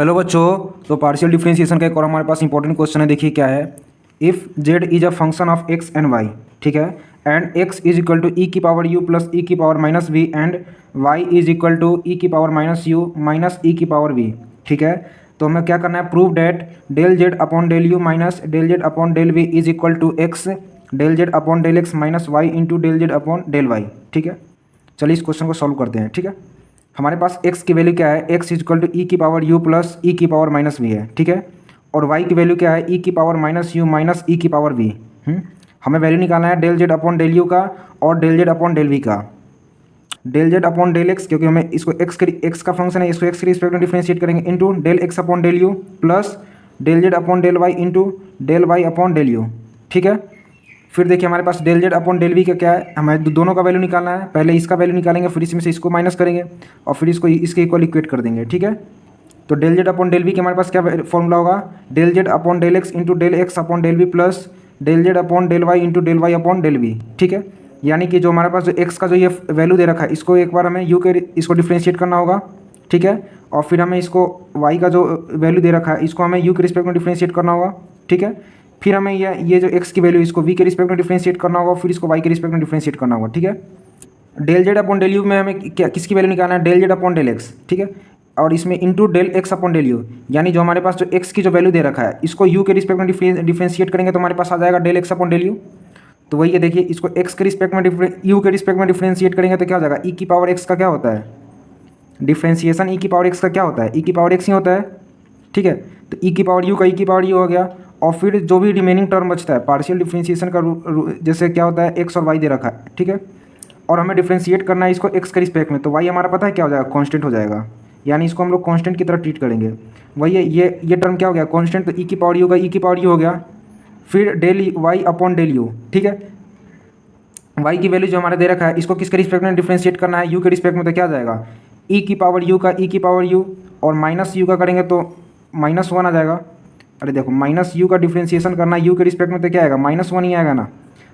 Hello बच्चों, तो partial differentiation का एक और हमारे पास इंपॉर्टेंट क्वेश्चन है। देखिए क्या है। If Z is a function of X and Y, ठीक है, and X is equal to E की पावर यू प्लस ई की power minus V and Y is equal to E की पावर माइनस यू माइनस ई की power we, ठीक है। तो हमें क्या करना है, prove that del Z upon del you minus del Z upon del v is equal to x del Z upon del x minus y into del Z upon del y, ठीक है। चलिए इस क्वेश्चन को solve करते हैं, ठीक है। हमारे पास x की वैल्यू क्या है, x is equal to E की पावर u प्लस ई की पावर माइनस वी है, ठीक है। और y की वैल्यू क्या है, e की पावर माइनस यू माइनस ई की पावर v। हमें वैल्यू निकालना है del Z upon del U का और del Z upon del we का। Del Z upon del X, क्योंकि हमें इसको x का फंक्शन है, इसको x के रिस्पेक्ट में डिफरेंशिएट करेंगे, into del x upon del U plus del Z upon del Y into del Y upon del U, ठीक है। फिर देखिए हमारे पास del Z upon del we का क्या है, हमें दोनों का वैल्यू निकालना है। पहले इसका वैल्यू निकालेंगे, फिर इसमें से इसको माइनस करेंगे और फिर इसको इसके इक्वल इक्वेट कर देंगे, ठीक है। तो del Z upon del v के हमारे पास क्या फॉर्मूला होगा, del Z upon del x into del x upon del v plus del Z upon del Y into del Y upon del v, ठीक है। यानी कि जो हमारे पास जो एक्स का जो ये वैल्यू दे रखा है, इसको एक बार हमें यू के इसको डिफ्रेंशिएट करना होगा, ठीक है। और फिर हमें इसको वाई का जो वैल्यू दे रखा है, इसको हमें यू के रिस्पेक्ट में डिफ्रेंशिएट करना होगा, ठीक है। फिर हमें ये जो x की वैल्यू, इसको v के रिस्पेक्ट में डिफरेंशिएट करना होगा, फिर इसको y के रिस्पेक्ट में डिफरेंशिएट करना होगा, ठीक है। Del Z upon del u में हमें क्या किसकी वैल्यू निकालना है, del Z upon del x, ठीक है। और इसमें into del x upon del u, यानी जो हमारे पास जो x की जो वैल्यू दे रखा है, इसको u के रिस्पेक्ट में डिफरेंशिएट करेंगे तो हमारे पास आ जाएगा del x upon del you. तो वही है, देखिए इसको x के रिस्पेक्ट में u के रिस्पेक्ट में डिफरेंशिएट करेंगे तो क्या हो जाएगा, e की पावर x का क्या होता है, डिफरेंशिएशन e की पावर x का क्या होता है, e की पावर x ही होता है, ठीक है। तो e की पावर u का e की पावर u हो गया, और फिर जो भी रिमेनिंग टर्म बचता है पार्शियल डिफरेंशिएशन का जैसे क्या होता है, x और y दे रखा है, ठीक है। और हमें डिफरेंशिएट करना है इसको x के रिस्पेक्ट में, तो y हमारा पता है क्या हो जाएगा, कांस्टेंट हो जाएगा, यानी इसको हम लोग कांस्टेंट की तरह ट्रीट करेंगे। वही है, ये टर्म क्या हो गया, कांस्टेंट। तो e की पावर u का e की पावर u हो गया, फिर del y upon del u, ठीक है। y की वैल्यू जो हमारा दे रखा है, इसको किसके रिस्पेक्ट में डिफरेंशिएट करना है, u के रिस्पेक्ट में, तो क्या आ जाएगा, e की पावर u का e की पावर u और माइनस u का करेंगे तो -1 आ जाएगा। अरे देखो, माइनस यू का डिफरेंशिएशन करना है यू के रिस्पेक्ट में तो क्या आएगा, -1 ही आएगा ना,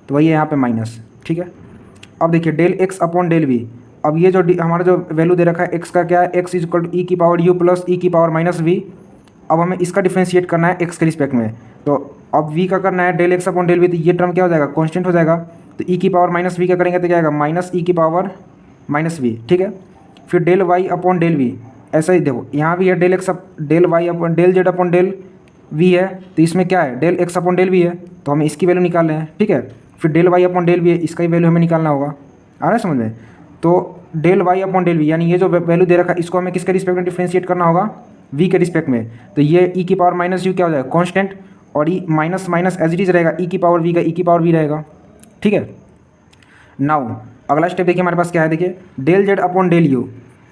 तो वही है यहाँ पे माइनस, ठीक है। अब देखिए del x upon del v, अब ये जो हमारा जो वैल्यू दे रखा है एक्स का क्या है, x is equal to E की पावर यू प्लस ई की पावर माइनस वी। अब हमें इसका डिफरेंशिएट करना है एक्स के रिस्पेक्ट में, तो अब वी का करना है del x upon del we, तो ये टर्म क्या हो जाएगा, कॉन्स्टेंट हो जाएगा। तो ई की पावर माइनस वी का करेंगे तो क्या आएगा, माइनस ई की पावर माइनस वी, ठीक है। फिर del Y upon del v, ऐसा ही देखो यहाँ भी है, del x del Y upon del Z upon del v है, तो इसमें क्या है, del x upon del v है, तो हमें इसकी वैल्यू निकाल रहे हैं, ठीक है। फिर del Y upon del v है, इसका ही वैल्यू हमें निकालना होगा, आ रहा है समझ में। तो del Y upon del v, यानी ये जो वैल्यू दे रखा है, इसको हमें किसके रिस्पेक्ट में डिफरेंशिएट करना होगा, वी के रिस्पेक्ट में। तो ये ई की पावर माइनस यू क्या हो जाएगा, कॉन्स्टेंट, और E minus minus as it is रहेगा, ई की पावर वी का ई की पावर वी रहेगा, ठीक है। नाउ अगला स्टेप देखिए हमारे पास क्या है, देखिए del Z upon del U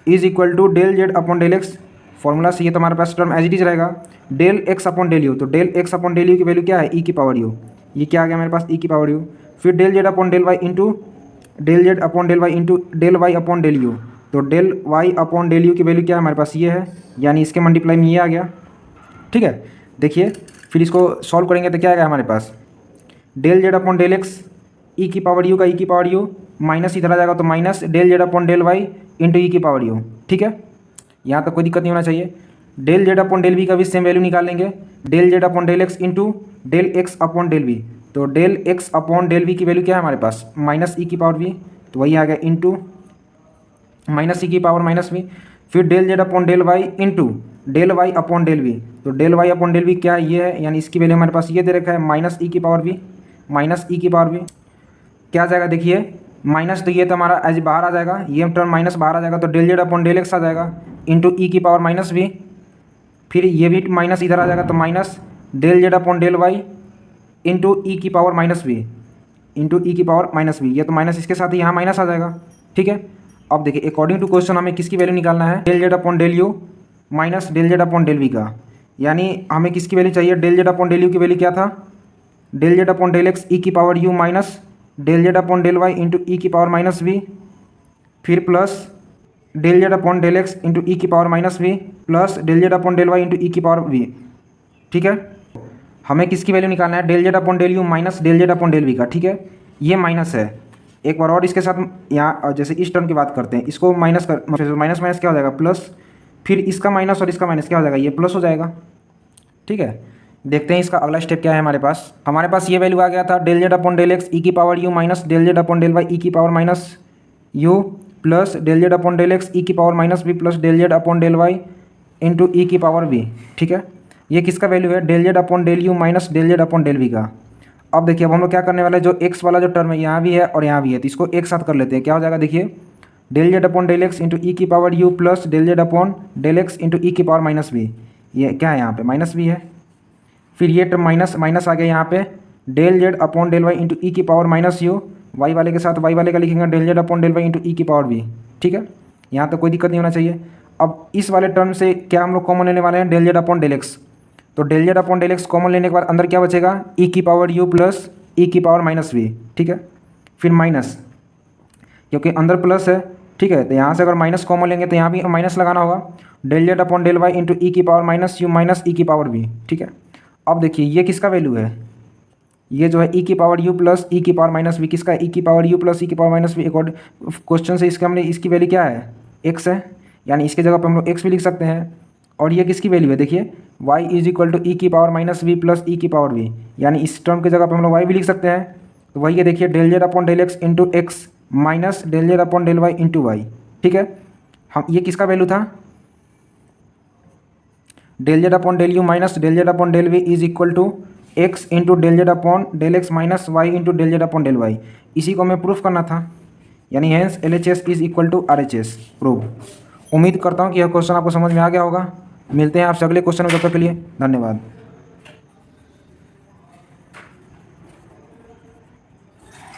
is equal to del Z upon del X. Formula से ये तो हमारे पास टर्म एज इट इज रहेगा, del x upon del you, तो del x upon del U की वैल्यू क्या है, ई की पावर यू, ये क्या आ गया हमारे पास, ई की पावर यू। फिर del Z upon del Y into del Z upon del Y into del Y upon del you, तो del Y upon del U की वैल्यू क्या है हमारे पास, ये है, यानी इसके मल्टीप्लाई में ये आ गया, ठीक है। देखिए फिर इसको सॉल्व करेंगे तो क्या आएगा हमारे पास, del Z upon del X ई की पावर यू का ई की पावर यू, माइनस इधर आ जाएगा तो minus del Z upon del Y into ई की पावर यू, ठीक है। यहाँ तक कोई दिक्कत नहीं होना चाहिए। Del Z upon del we का भी सेम वैल्यू निकाल लेंगे, del Z upon del x into del x upon del we, तो del x upon del V की वैल्यू क्या है हमारे पास, माइनस ई की पावर वी, तो वही आ गया इंटू माइनस ई की पावर माइनस वी। फिर del Z upon del Y into del Y upon del we, तो del Y upon del V क्या है, ये है, यानी इसकी वैल्यू हमारे पास ये दे रखा है, माइनस ई की पावर वी, माइनस ई की पावर वी क्या आ जाएगा, देखिए माइनस, तो ये तो हमारा एज बाहर आ जाएगा, ये टर्म माइनस बाहर आ जाएगा, तो del Z upon del X आ जाएगा इंटू ई की पावर माइनस वी। फिर ये भी माइनस इधर आ जाएगा, तो minus del Z upon del Y into ई की पावर माइनस वी इंटू ई की पावर माइनस वी, ये तो माइनस इसके साथ ही यहाँ माइनस आ जाएगा, ठीक है। अब देखिए अकॉर्डिंग टू क्वेश्चन हमें किसकी वैल्यू निकालना है, del Z upon del you minus del Z upon del we का, यानी हमें किसकी वैल्यू चाहिए, del Z upon del U की वैल्यू क्या था, del Z upon del X ई की power U minus del Z upon del Y into ई की पावर माइनस वी, फिर plus del Z upon del x into ई की power minus V plus del Z upon del Y into ई की power we, ठीक है। हमें किसकी value निकालना है, del Z upon del you minus del Z upon del we का, ठीक है। ये माइनस है, एक बार और इसके साथ यहाँ जैसे इस टर्म की बात करते हैं, इसको माइनस कर, माइनस माइनस क्या हो जाएगा, प्लस फिर इसका माइनस और इसका माइनस क्या हो जाएगा, ये प्लस हो जाएगा। ठीक है, देखते हैं इसका अगला स्टेप क्या है। हमारे पास ये वैल्यू आ गया था del Z upon del X ई की power U minus del Z upon del Y e की power minus U plus del Z upon del X ई की power minus B plus del Z upon del Y into ई की power B. ठीक है, ये किसका value है, del Z upon del you minus del Z upon del we का। अब देखिए अब हम लोग क्या करने वाले हैं, जो एक्स वाला जो टर्म है यहाँ भी है और यहाँ भी है, तो इसको एक साथ कर लेते हैं। क्या हो जाएगा, देखिए del Z upon del x into ई की power U plus del Z upon del x into ई की पावर माइनस बी। ये क्या है, यहाँ पे माइनस बी है। फिर ये टर्म माइनस माइनस आ गया यहाँ पे, del Z upon del Y into ई की पावर माइनस यू, वाई वाले के साथ वाई वाले का लिखेंगे del Z upon del Y into ई की पावर बी। ठीक है, यहाँ तक कोई दिक्कत नहीं होना चाहिए। अब इस वाले टर्म से क्या हम लोग कॉमन लेने वाले हैं, del Z upon del X. तो del Z upon del X common लेने के बाद अंदर क्या बचेगा, ई की पावर यू प्लस ई की पावर माइनस वी। ठीक है, फिर माइनस, क्योंकि अंदर प्लस है। ठीक है, तो यहाँ से अगर माइनस कॉमन लेंगे तो यहाँ भी माइनस लगाना होगा, del Z upon del Y into ई की पावर माइनस यू माइनस ई की पावर वी। ठीक है, अब देखिए ये किसका वैल्यू है, ये जो है ई की पावर यू प्लस ई की पावर माइनस वी, किसका, ई की पावर यू प्लस ई की पावर माइनस वी। एक और क्वेश्चन से इसका हमने इसकी वैल्यू क्या है, एक्स है, यानी इसके जगह पर हम लोग एक्स भी लिख सकते हैं। और ये किसकी वैल्यू है, देखिए Y is equal to E की power minus V plus E की पावर वी, यानी इस टर्म की जगह पर हम लोग वाई भी लिख सकते हैं। तो वही है, देखिए del Z upon del x into x minus del Z upon del Y into y. ठीक है, हम ये किसका वैल्यू था, del Z upon del you minus del Z upon del v is equal to x into del Z upon del x minus y into del Z upon del y. इसी को हमें proof करना था, यानी hence L H S is equal to R H S proof. उम्मीद करता हूँ कि यह क्वेश्चन आपको समझ में आ गया होगा। मिलते हैं आपसे अगले क्वेश्चन में, तब तक के लिए धन्यवाद।